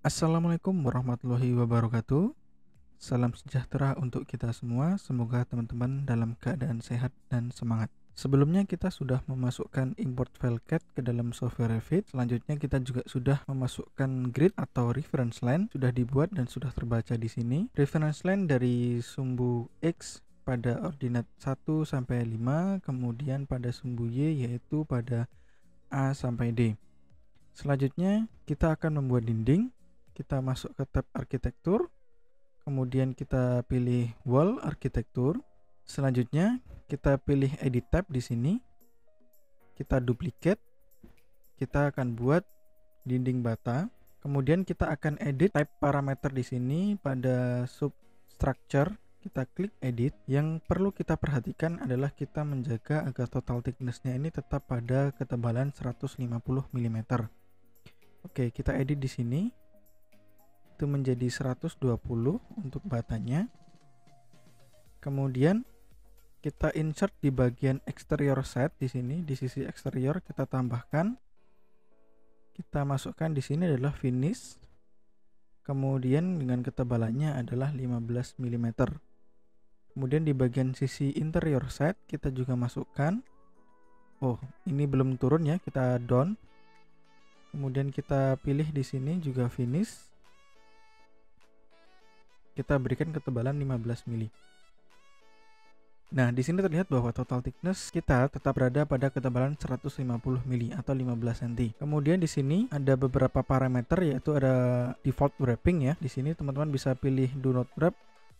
Assalamualaikum warahmatullahi wabarakatuh. Salam sejahtera untuk kita semua. Semoga teman-teman dalam keadaan sehat dan semangat. Sebelumnya kita sudah memasukkan import file CAD ke dalam software Revit. Selanjutnya kita juga sudah memasukkan grid atau reference line sudah dibuat dan sudah terbaca di sini. Reference line dari sumbu X pada ordinat 1 sampai 5, kemudian pada sumbu Y yaitu pada A sampai D. Selanjutnya kita akan membuat dinding. Kita masuk ke tab arsitektur, kemudian kita pilih wall arsitektur. Selanjutnya kita pilih edit tab di sini. Kita duplicate. Kita akan buat dinding bata. Kemudian kita akan edit type parameter di sini pada substructure. Kita klik edit. Yang perlu kita perhatikan adalah kita menjaga agar total thickness-nya ini tetap pada ketebalan 150 mm. Oke, kita edit di sini. Itu menjadi 120 untuk batanya. Kemudian kita insert di bagian exterior set di sini, di sisi eksterior kita tambahkan. Kita masukkan di sini adalah finish. Kemudian dengan ketebalannya adalah 15 mm. Kemudian di bagian sisi interior set kita juga masukkan. Oh, ini belum turun ya, kita down. Kemudian kita pilih di sini juga finish. Kita berikan ketebalan 15 mm. Nah, di sini terlihat bahwa total thickness kita tetap berada pada ketebalan 150 mm atau 15 cm. Kemudian di sini ada beberapa parameter, yaitu ada default wrapping ya. Di sini teman-teman bisa pilih do not wrap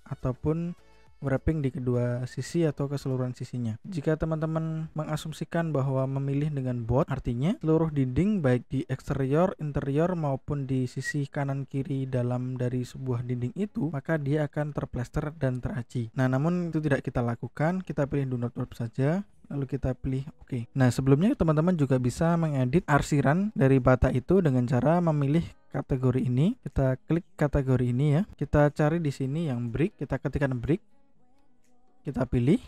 ataupun wrapping di kedua sisi atau keseluruhan sisinya. Jika teman-teman mengasumsikan bahwa memilih dengan both, artinya seluruh dinding baik di eksterior, interior maupun di sisi kanan kiri dalam dari sebuah dinding itu, maka dia akan terplester dan teraci. Nah, namun itu tidak kita lakukan. Kita pilih do not wrap saja, lalu kita pilih oke. Nah, sebelumnya teman-teman juga bisa mengedit arsiran dari bata itu dengan cara memilih kategori ini. Kita klik kategori ini ya. Kita cari di sini yang brick, kita ketikkan brick. Kita pilih,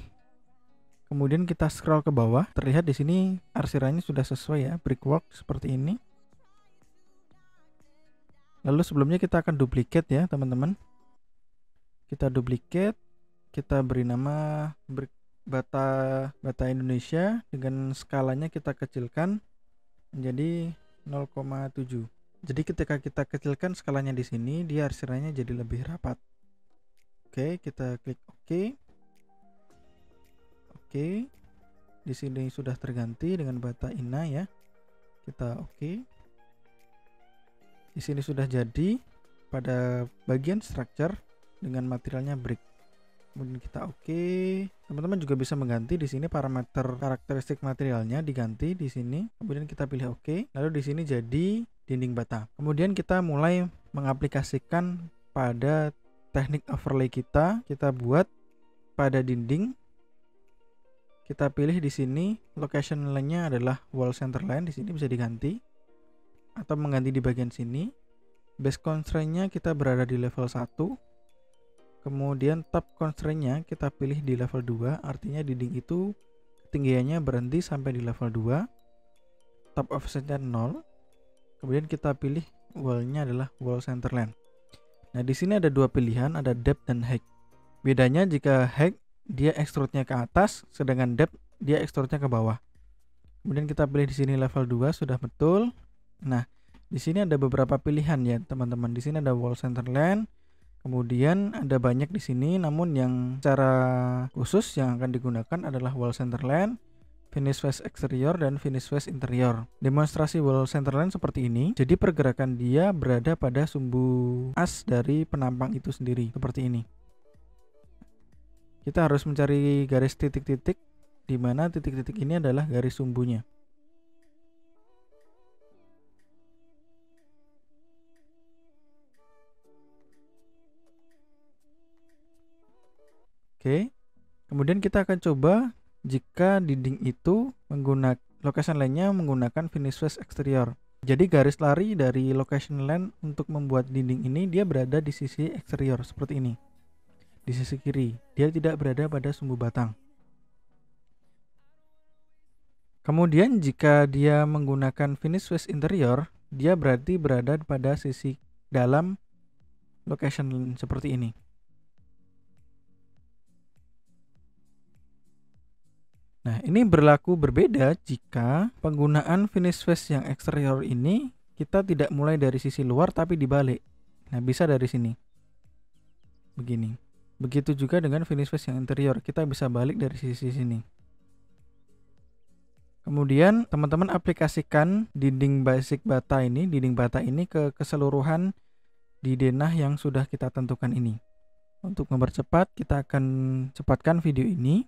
kemudian kita scroll ke bawah. Terlihat di sini arsirannya sudah sesuai ya, brickwork seperti ini. Lalu sebelumnya kita akan duplicate ya teman-teman. Kita duplicate, kita beri nama brick bata Indonesia. Dengan skalanya kita kecilkan menjadi 0,7. Jadi ketika kita kecilkan skalanya di sini, dia arsirannya jadi lebih rapat. Oke, kita klik oke. Oke, di sini sudah terganti dengan bata Ina ya. Kita oke. Di sini sudah jadi pada bagian structure dengan materialnya brick. Kemudian kita oke. Teman-teman juga bisa mengganti di sini parameter karakteristik materialnya, diganti di sini. Kemudian kita pilih oke. Lalu di sini jadi dinding bata. Kemudian kita mulai mengaplikasikan pada teknik overlay kita. Kita buat pada dinding. Kita pilih di sini location line-nya adalah wall center line, di sini bisa diganti atau mengganti di bagian sini. Base constraint-nya kita berada di level 1. Kemudian top constraint-nya kita pilih di level 2, artinya dinding itu ketinggiannya berhenti sampai di level 2. Top offset-nya 0. Kemudian kita pilih wall-nya adalah wall center line. Nah, di sini ada dua pilihan, ada depth dan height. Bedanya jika height dia extrude-nya ke atas, sedangkan depth dia extrude-nya ke bawah. Kemudian kita pilih di sini level 2 sudah betul. Nah, di sini ada beberapa pilihan ya, teman-teman. Di sini ada wall center line. Kemudian ada banyak di sini, namun yang secara khusus yang akan digunakan adalah wall center line, finish face exterior dan finish face interior. Demonstrasi wall center line seperti ini. Jadi pergerakan dia berada pada sumbu as dari penampang itu sendiri, seperti ini. Kita harus mencari garis titik-titik, di mana titik-titik ini adalah garis sumbunya. Oke, kemudian kita akan coba jika dinding itu menggunakan location line-nya menggunakan finish face exterior. Jadi garis lari dari location line untuk membuat dinding ini dia berada di sisi eksterior seperti ini. Di sisi kiri, dia tidak berada pada sumbu batang. Kemudian jika dia menggunakan finish face interior, dia berarti berada pada sisi dalam location seperti ini. Nah, ini berlaku berbeda jika penggunaan finish face yang eksterior ini kita tidak mulai dari sisi luar tapi dibalik. Nah, bisa dari sini. Begini. Begitu juga dengan finish face yang interior, kita bisa balik dari sisi sini. Kemudian teman-teman aplikasikan dinding basic bata ini ke keseluruhan di denah yang sudah kita tentukan ini. Untuk mempercepat, kita akan cepatkan video ini.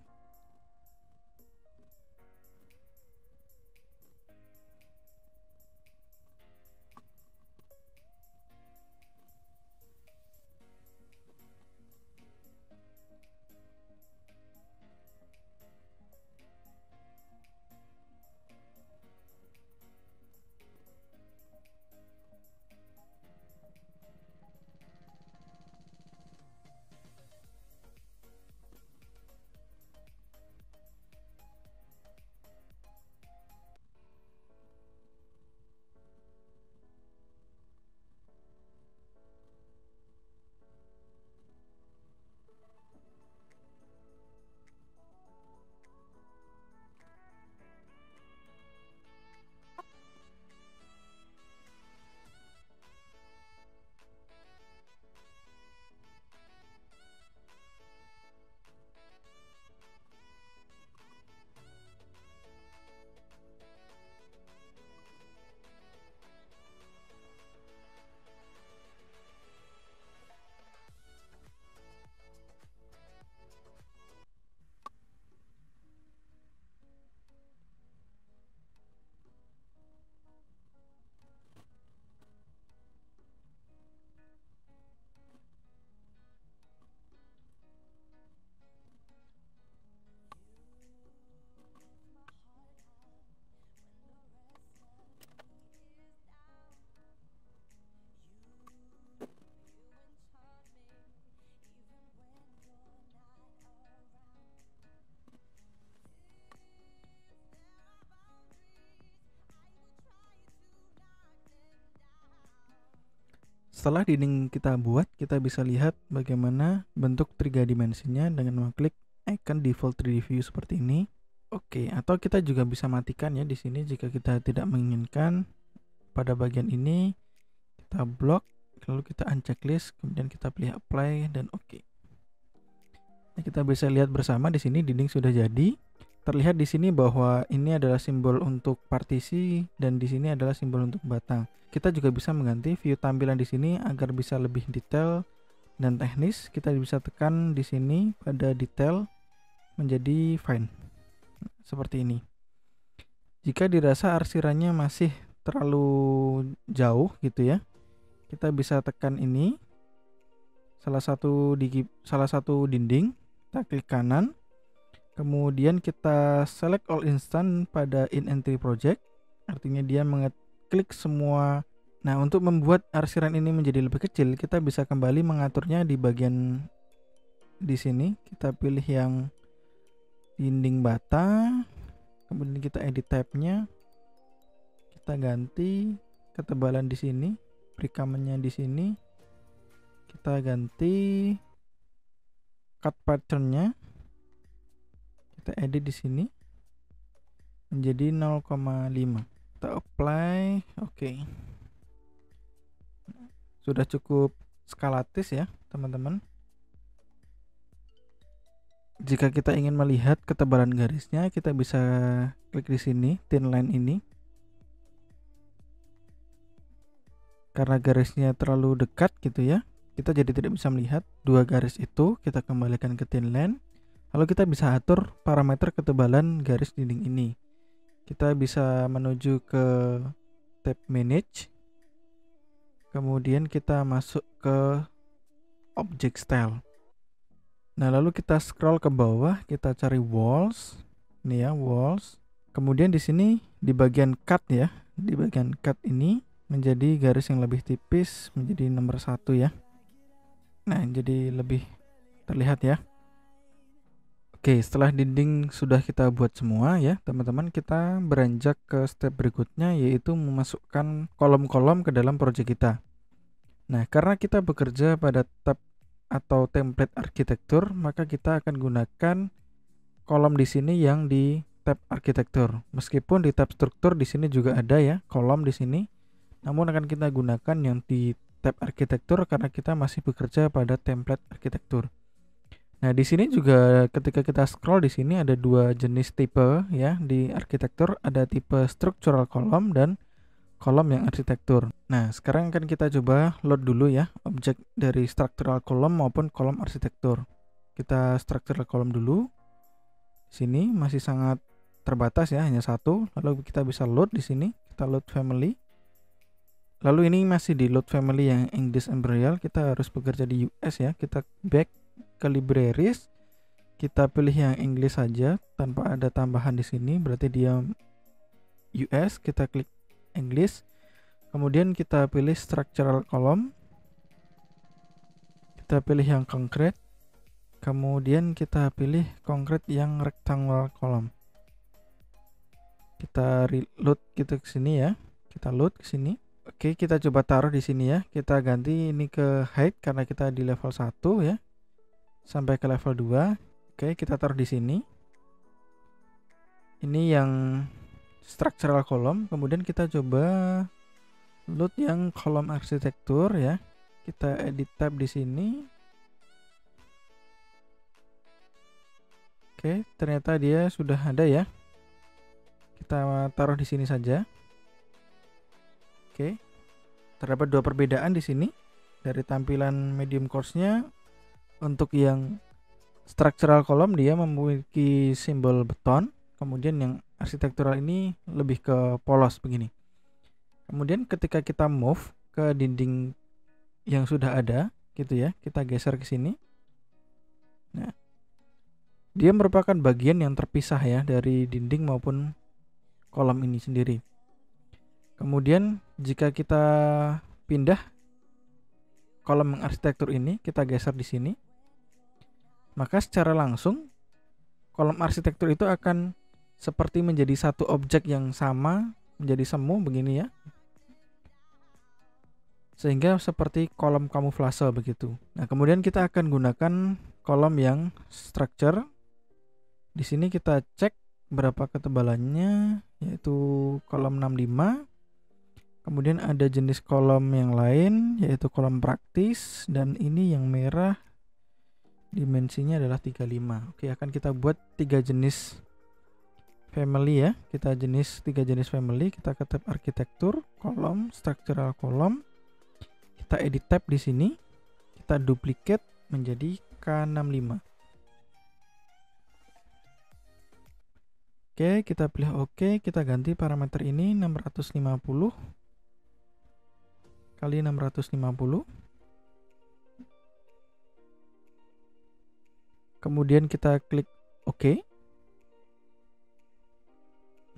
Setelah dinding kita buat, kita bisa lihat bagaimana bentuk 3 dimensinya dengan mengklik icon default 3D view seperti ini. Oke, atau kita juga bisa matikan ya di sini jika kita tidak menginginkan. Pada bagian ini kita blok, lalu kita unchecklist, kemudian kita pilih apply dan oke. Nah, kita bisa lihat bersama di sini dinding sudah jadi. Terlihat di sini bahwa ini adalah simbol untuk partisi dan di sini adalah simbol untuk batang. Kita juga bisa mengganti view tampilan di sini agar bisa lebih detail dan teknis. Kita bisa tekan di sini pada detail menjadi fine. Seperti ini. Jika dirasa arsirannya masih terlalu jauh gitu ya, kita bisa tekan ini salah satu dinding, kita klik kanan, kemudian kita select all instant pada in entry project, artinya dia mengeklik semua. Nah, untuk membuat arsiran ini menjadi lebih kecil, kita bisa kembali mengaturnya di bagian di sini. Kita pilih yang dinding bata, kemudian kita edit tab-nya, kita ganti ketebalan di sini, perikamannya di sini, kita ganti cut pattern-nya, kita edit di sini menjadi 0,5, kita apply, oke. Sudah cukup skalatis ya teman-teman. Jika kita ingin melihat ketebalan garisnya, kita bisa klik di sini thin line ini. Karena garisnya terlalu dekat gitu ya, kita jadi tidak bisa melihat dua garis itu. Kita kembalikan ke thin line, lalu kita bisa atur parameter ketebalan garis dinding ini. Kita bisa menuju ke tab manage, kemudian kita masuk ke object style. Nah, lalu kita scroll ke bawah, kita cari walls. Ini ya, walls. Kemudian di sini di bagian cut ya, di bagian cut ini menjadi garis yang lebih tipis, menjadi nomor 1 ya. Nah, jadi lebih terlihat ya. Oke, setelah dinding sudah kita buat semua ya teman-teman, kita beranjak ke step berikutnya, yaitu memasukkan kolom-kolom ke dalam project kita. Nah, karena kita bekerja pada tab atau template arsitektur, maka kita akan gunakan kolom di sini yang di tab arsitektur. Meskipun di tab struktur di sini juga ada ya kolom di sini, namun akan kita gunakan yang di tab arsitektur karena kita masih bekerja pada template arsitektur. Nah, di sini juga ketika kita scroll di sini ada dua jenis tipe ya di arsitektur, ada tipe structural column dan kolom yang arsitektur. Nah, sekarang akan kita coba load dulu ya objek dari structural column maupun kolom arsitektur. Kita structural column dulu. Sini masih sangat terbatas ya, hanya satu. Lalu kita bisa load di sini. Kita load family. Lalu ini masih di load family yang English Imperial. Kita harus bekerja di US ya. Kita back ke libraries. Kita pilih yang English saja tanpa ada tambahan di sini. Berarti dia US. Kita klik English, kemudian kita pilih structural column, kita pilih yang concrete, kemudian kita pilih concrete yang rectangular column. Kita reload gitu ke sini ya, kita load ke sini. Oke, kita coba taruh di sini ya. Kita ganti ini ke height karena kita di level 1 ya, sampai ke level 2. Oke, kita taruh di sini. Ini yang structural column, kemudian kita coba load yang kolom arsitektur ya. Kita edit tab di sini. Oke, ternyata dia sudah ada ya. Kita taruh di sini saja. Oke. Terdapat dua perbedaan di sini dari tampilan medium course-nya. Untuk yang structural column dia memiliki simbol beton, kemudian yang arsitektural ini lebih ke polos begini. Kemudian ketika kita move ke dinding yang sudah ada gitu ya, kita geser ke sini. Nah, dia merupakan bagian yang terpisah ya dari dinding maupun kolom ini sendiri. Kemudian jika kita pindah kolom arsitektur ini, kita geser di sini, maka secara langsung kolom arsitektur itu akan seperti menjadi satu objek yang sama, menjadi semu begini ya. Sehingga seperti kolom kamuflase begitu. Nah, kemudian kita akan gunakan kolom yang structure. Di sini kita cek berapa ketebalannya, yaitu kolom 65. Kemudian ada jenis kolom yang lain, yaitu kolom praktis, dan ini yang merah dimensinya adalah 35. Oke, akan kita buat 3 jenis family ya. Kita tiga jenis family. Kita ke tab arsitektur, kolom, structural kolom. Kita edit tab di sini. Kita duplicate menjadi K65. Oke, kita pilih oke. Kita ganti parameter ini 650 kali 650. Kemudian kita klik oke.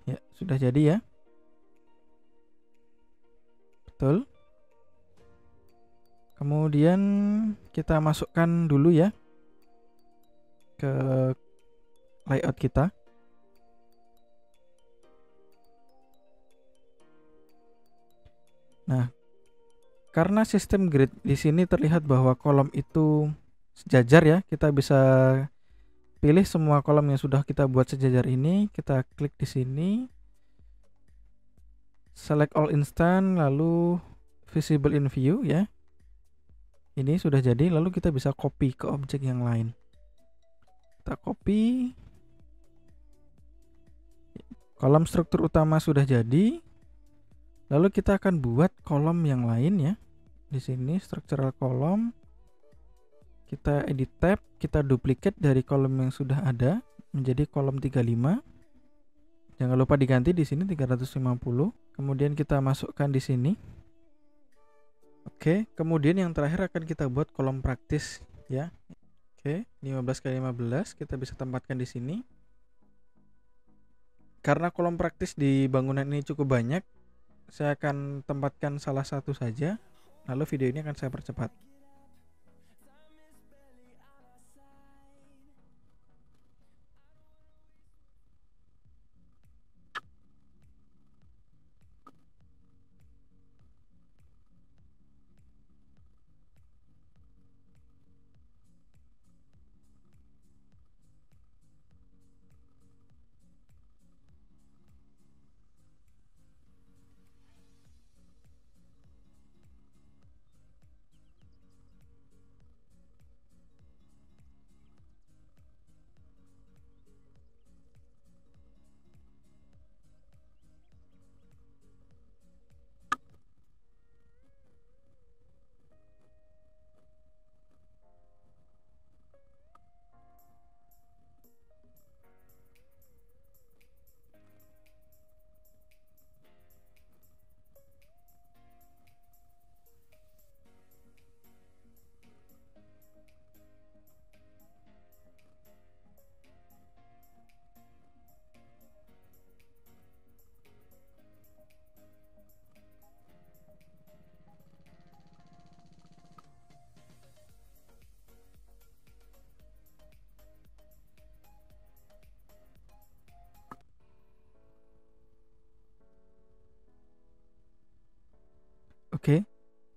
Ya, sudah jadi ya. Betul. Kemudian kita masukkan dulu ya ke layout kita. Nah, karena sistem grid di sini terlihat bahwa kolom itu sejajar ya, kita bisa pilih semua kolom yang sudah kita buat sejajar ini. Kita klik di sini, select all instant, lalu visible in view ya. Ini sudah jadi, lalu kita bisa copy ke objek yang lain. Kita copy. Kolom struktur utama sudah jadi. Lalu kita akan buat kolom yang lain ya. Di sini structural column. Kita edit tab, kita duplicate dari kolom yang sudah ada menjadi kolom 35. Jangan lupa diganti di sini 350. Kemudian kita masukkan di sini. Oke, kemudian yang terakhir akan kita buat kolom praktis ya. Oke, 15 kali 15 kita bisa tempatkan di sini. Karena kolom praktis di bangunan ini cukup banyak, saya akan tempatkan salah satu saja. Lalu video ini akan saya percepat.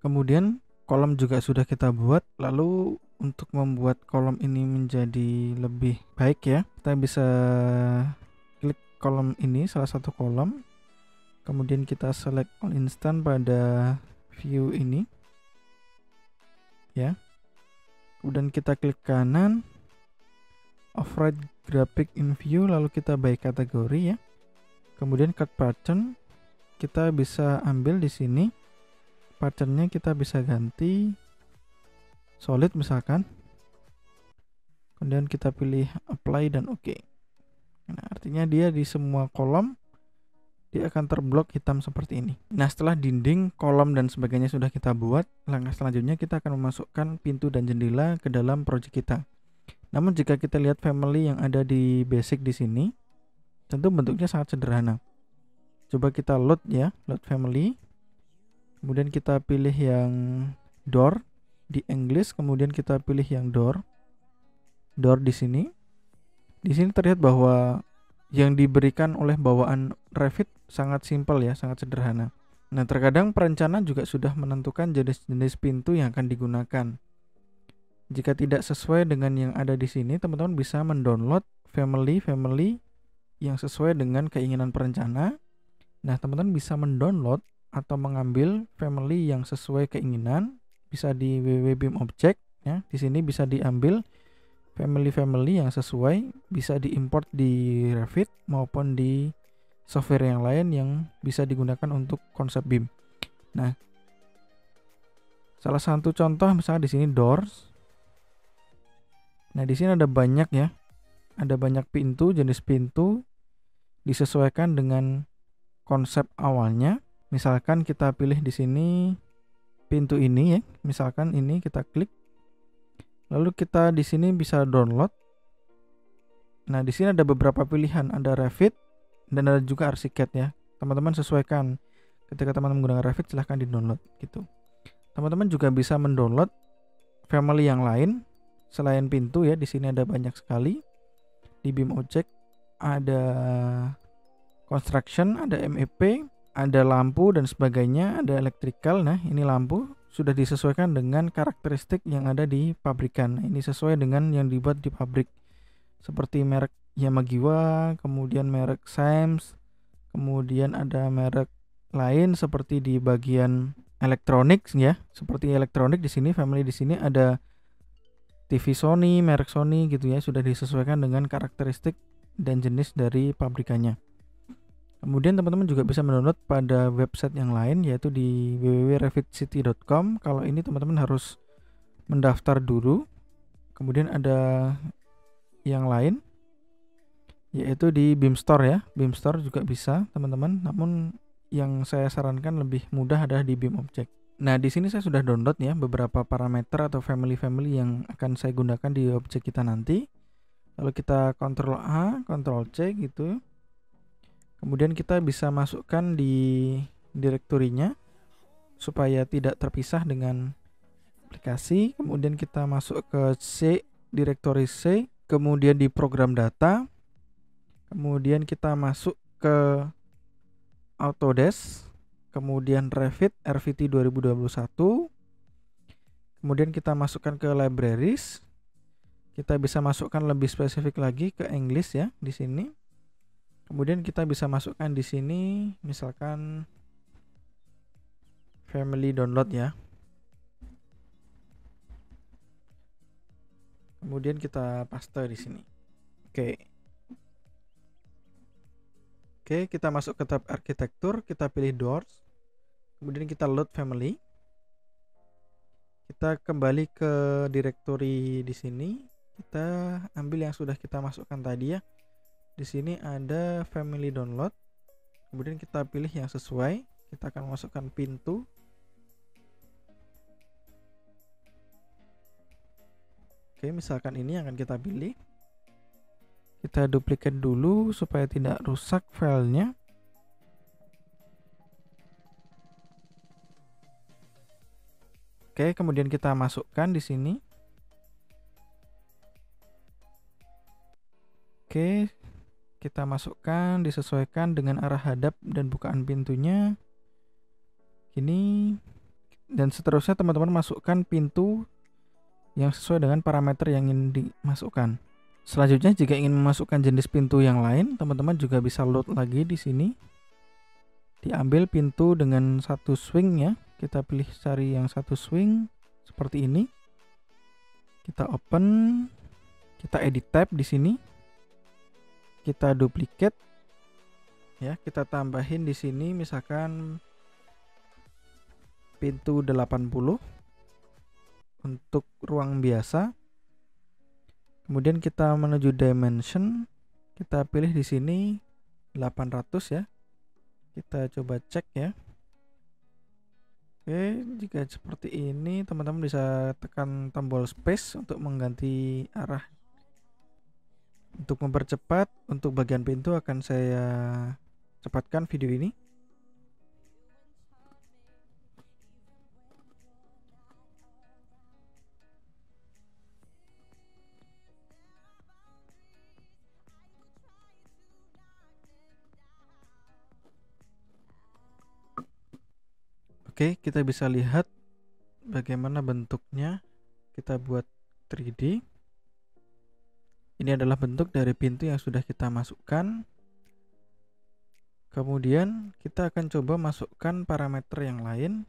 Kemudian kolom juga sudah kita buat. Lalu untuk membuat kolom ini menjadi lebih baik ya, kita bisa klik kolom ini, salah satu kolom. Kemudian kita select all instant pada view ini ya. Kemudian kita klik kanan, override graphic in view, lalu kita by kategori ya. Kemudian cut pattern, kita bisa ambil di sini. Patternnya kita bisa ganti solid misalkan. Kemudian kita pilih apply dan oke. Nah, artinya dia di semua kolom dia akan terblok hitam seperti ini. Nah, setelah dinding, kolom dan sebagainya sudah kita buat, langkah selanjutnya kita akan memasukkan pintu dan jendela ke dalam project kita. Namun jika kita lihat family yang ada di basic di sini, tentu bentuknya sangat sederhana. Coba kita load ya, load family. Kemudian kita pilih yang door di English, kemudian kita pilih yang door di sini. Di sini terlihat bahwa yang diberikan oleh bawaan Revit sangat simpel ya, sangat sederhana. Nah, terkadang perencana juga sudah menentukan jenis-jenis pintu yang akan digunakan. Jika tidak sesuai dengan yang ada di sini, teman-teman bisa mendownload family yang sesuai dengan keinginan perencana. Nah, teman-teman bisa mendownload atau mengambil family yang sesuai keinginan, bisa di www.bimobject ya. Di sini bisa diambil family yang sesuai, bisa diimport di Revit maupun di software yang lain yang bisa digunakan untuk konsep BIM. Nah, salah satu contoh misalnya di sini doors. Nah, di sini ada banyak ya. Ada banyak pintu, jenis pintu disesuaikan dengan konsep awalnya. Misalkan kita pilih di sini pintu ini ya. Misalkan ini kita klik. Lalu kita di sini bisa download. Nah, di sini ada beberapa pilihan, ada Revit dan ada juga Archicad ya. Teman-teman sesuaikan. Ketika teman-teman menggunakan Revit, silahkan di-download gitu. Teman-teman juga bisa mendownload family yang lain selain pintu ya. Di sini ada banyak sekali. Di BIMobject ada construction, ada MEP, ada lampu dan sebagainya, ada electrical. Nah, ini lampu sudah disesuaikan dengan karakteristik yang ada di pabrikan. Ini sesuai dengan yang dibuat di pabrik. Seperti merek Yamagiwa, kemudian merek Sims, kemudian ada merek lain seperti di bagian elektronik ya. Seperti elektronik di sini, family di sini ada TV Sony, merek Sony gitu ya, sudah disesuaikan dengan karakteristik dan jenis dari pabrikannya. Kemudian teman-teman juga bisa mendownload pada website yang lain, yaitu di www.revitcity.com. Kalau ini teman-teman harus mendaftar dulu. Kemudian ada yang lain, yaitu di BIM Store ya. BIM Store juga bisa teman-teman. Namun yang saya sarankan lebih mudah adalah di BIMobject. Nah, di sini saya sudah download ya beberapa parameter atau family yang akan saya gunakan di objek kita nanti. Lalu kita Ctrl A, Ctrl C gitu. Kemudian kita bisa masukkan di direktorinya supaya tidak terpisah dengan aplikasi. Kemudian kita masuk ke C, direktori C, kemudian di program data. Kemudian kita masuk ke Autodesk, kemudian Revit RVT 2021. Kemudian kita masukkan ke libraries. Kita bisa masukkan lebih spesifik lagi ke English ya di sini. Kemudian kita bisa masukkan di sini misalkan family download ya. Kemudian kita paste di sini. Oke, kita masuk ke tab arsitektur, kita pilih doors. Kemudian kita load family. Kita kembali ke direktori di sini. Kita ambil yang sudah kita masukkan tadi ya. Di sini ada family download. Kemudian kita pilih yang sesuai. Kita akan masukkan pintu. Oke, misalkan ini yang akan kita pilih. Kita duplicate dulu supaya tidak rusak filenya. Oke, kemudian kita masukkan di sini. Oke, kita masukkan, disesuaikan dengan arah hadap dan bukaan pintunya. Ini Dan seterusnya teman-teman masukkan pintu yang sesuai dengan parameter yang ingin dimasukkan. Selanjutnya jika ingin memasukkan jenis pintu yang lain, teman-teman juga bisa load lagi di sini. Diambil pintu dengan satu swing ya. Kita pilih cari yang satu swing seperti ini. Kita open, kita edit tab di sini. Kita duplicate. Ya, kita tambahin di sini misalkan pintu 80 untuk ruang biasa. Kemudian kita menuju dimension, kita pilih di sini 800 ya. Kita coba cek ya. Oke, jika seperti ini teman-teman bisa tekan tombol space untuk mengganti arah. Untuk mempercepat, untuk bagian pintu akan saya cepatkan video ini. Oke, kita bisa lihat bagaimana bentuknya. Kita buat 3D. Ini adalah bentuk dari pintu yang sudah kita masukkan. Kemudian kita akan coba masukkan parameter yang lain,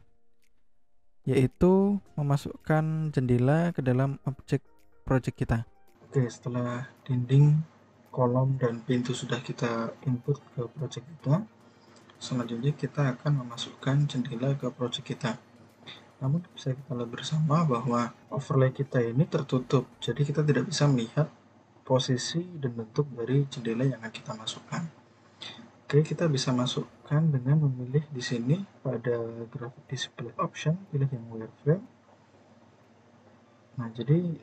yaitu memasukkan jendela ke dalam objek project kita. Oke, setelah dinding, kolom, dan pintu sudah kita input ke project kita, selanjutnya kita akan memasukkan jendela ke project kita. Namun bisa kita lihat bersama bahwa overlay kita ini tertutup, jadi kita tidak bisa melihat posisi dan bentuk dari jendela yang akan kita masukkan. Oke, kita bisa masukkan dengan memilih di sini pada graphic display option, pilih yang wireframe. Nah, jadi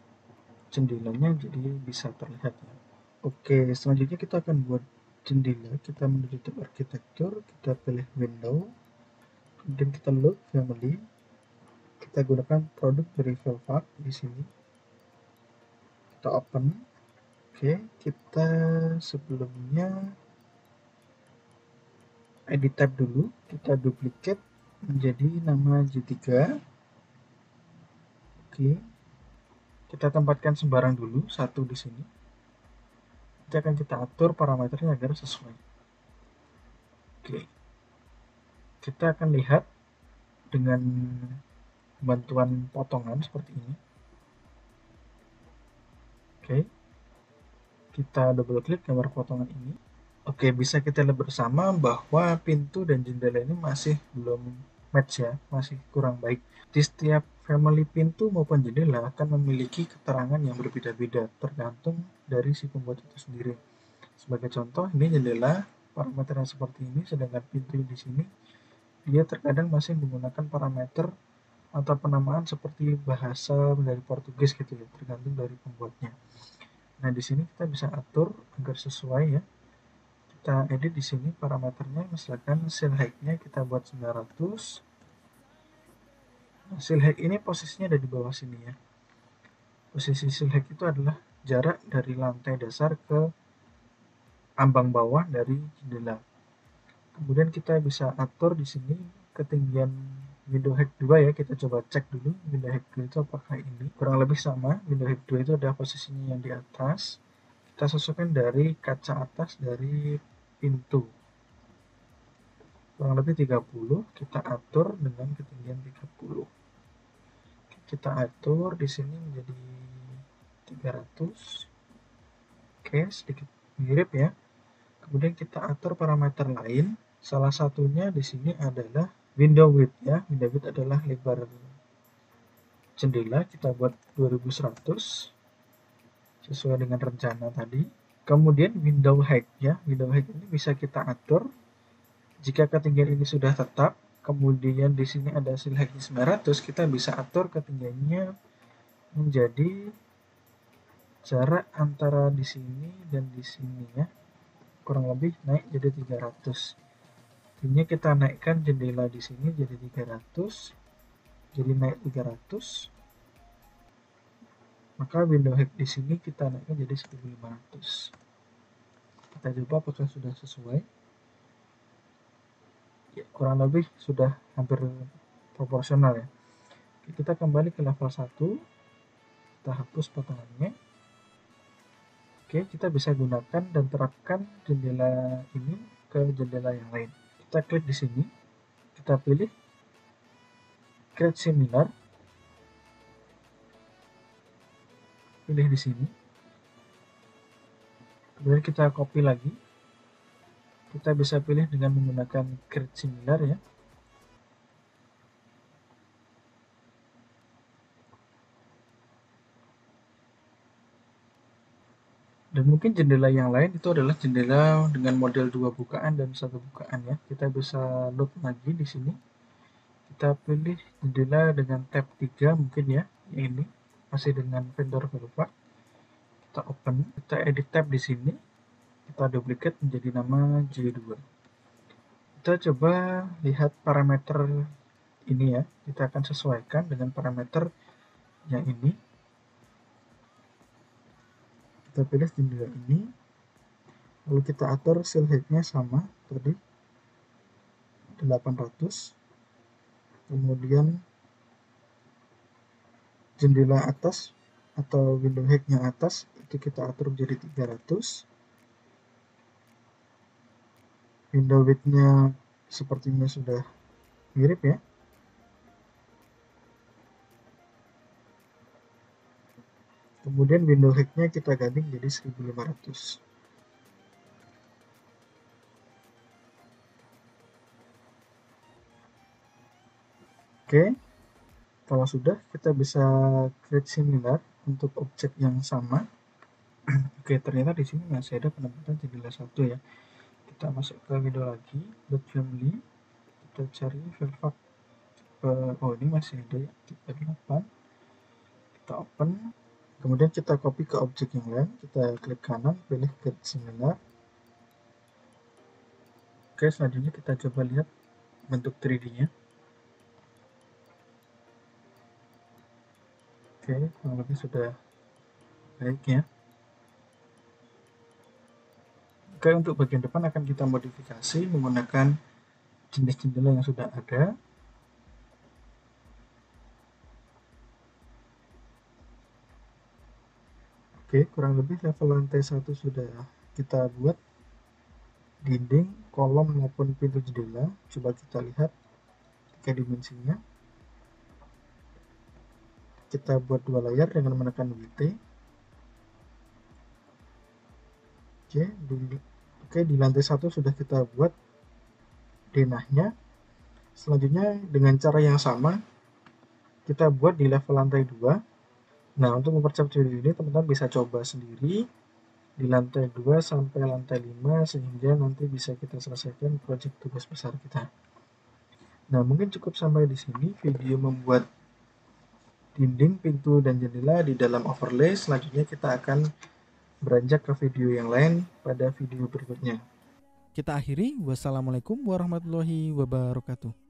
jendelanya jadi bisa terlihat ya. Oke, selanjutnya kita akan buat jendela. Kita menuju tab arsitektur, kita pilih window, kemudian kita load family. Kita gunakan produk dari Velvac di sini. Kita open. Oke, kita sebelumnya edit tab dulu. Kita duplicate menjadi nama J3. Oke. Kita tempatkan sembarang dulu, satu di sini. Nanti akan kita atur parameternya agar sesuai. Oke. Kita akan lihat dengan bantuan potongan seperti ini. Oke. Kita double klik gambar potongan ini. Oke, bisa kita lihat bersama bahwa pintu dan jendela ini masih belum match ya, masih kurang baik. Di setiap family pintu maupun jendela akan memiliki keterangan yang berbeda-beda tergantung dari si pembuat itu sendiri. Sebagai contoh, ini jendela parameternya seperti ini, sedangkan pintu di sini dia terkadang masih menggunakan parameter atau penamaan seperti bahasa dari Portugis gitu ya, tergantung dari pembuatnya. Nah, di sini kita bisa atur agar sesuai ya. Kita edit di sini parameternya, misalkan seal height-nya kita buat 900. Nah, seal height ini posisinya ada di bawah sini ya. Posisi seal height itu adalah jarak dari lantai dasar ke ambang bawah dari jendela. Kemudian kita bisa atur di sini ketinggian window height 2 ya. Kita coba cek dulu window height 2 itu apakah ini. Kurang lebih sama, window height 2 itu ada posisinya yang di atas. Kita sesuaikan dari kaca atas dari pintu. Kurang lebih 30, kita atur dengan ketinggian 30. Kita atur di sini menjadi 300. Oke, sedikit mirip ya. Kemudian kita atur parameter lain. Salah satunya di sini adalah window width ya. Window width adalah lebar jendela. Kita buat 2100 sesuai dengan rencana tadi. Kemudian window height ya. Window height ini bisa kita atur. Jika ketinggian ini sudah tetap, kemudian di sini ada seal height 900, kita bisa atur ketinggiannya menjadi jarak antara di sini dan di sini ya. Kurang lebih naik jadi 300. Artinya kita naikkan jendela di sini jadi 300. Jadi naik 300. Maka window height di sini kita naikkan jadi 1500. Kita coba apakah sudah sesuai. Ya, kurang lebih sudah hampir proporsional ya. Kita kembali ke level 1, kita hapus potongannya. Oke, kita bisa gunakan dan terapkan jendela ini ke jendela yang lain. Kita klik di sini, kita pilih create similar, pilih di sini, kemudian kita copy lagi. Kita bisa pilih dengan menggunakan create similar ya. Dan mungkin jendela yang lain itu adalah jendela dengan model 2 bukaan dan 1 bukaan ya. Kita bisa load lagi di sini. Kita pilih jendela dengan tab 3 mungkin ya, ini masih dengan vendor Velva. Kita open, kita edit tab di sini. Kita duplicate menjadi nama J2. Kita coba lihat parameter ini ya. Kita akan sesuaikan dengan parameter yang ini. Kita pilih jendela ini, lalu kita atur seal height-nya sama tadi 800, kemudian jendela atas atau window height-nya atas itu kita atur menjadi 300, window width-nya sepertinya sudah mirip ya. Kemudian window height-nya kita ganti jadi 1500. Oke, kalau sudah kita bisa create similar untuk objek yang sama. Oke, ternyata di sini masih ada penempatan jendela 1 ya. Kita masuk ke window lagi, dot family, kita cari Velva. Oh, ini masih ada ya, 38. Kita open. Kemudian kita copy ke objek yang lain, kita klik kanan, pilih create similar. Oke, selanjutnya kita coba lihat bentuk 3D-nya. Oke, kurang lebih sudah baik ya. Oke, untuk bagian depan akan kita modifikasi menggunakan jenis jendela yang sudah ada. Oke, kurang lebih level lantai 1 sudah kita buat dinding, kolom maupun pintu jendela. Coba kita lihat ke dimensinya. Kita buat 2 layar dengan menekan WT. Oke, di lantai 1 sudah kita buat denahnya. Selanjutnya dengan cara yang sama kita buat di level lantai 2. Nah, untuk mempercepat video ini teman-teman bisa coba sendiri di lantai 2 sampai lantai 5 sehingga nanti bisa kita selesaikan proyek tugas besar kita. Nah, mungkin cukup sampai di sini video membuat dinding, pintu, dan jendela di dalam overlay. Selanjutnya kita akan beranjak ke video yang lain pada video berikutnya. Kita akhiri. Wassalamualaikum warahmatullahi wabarakatuh.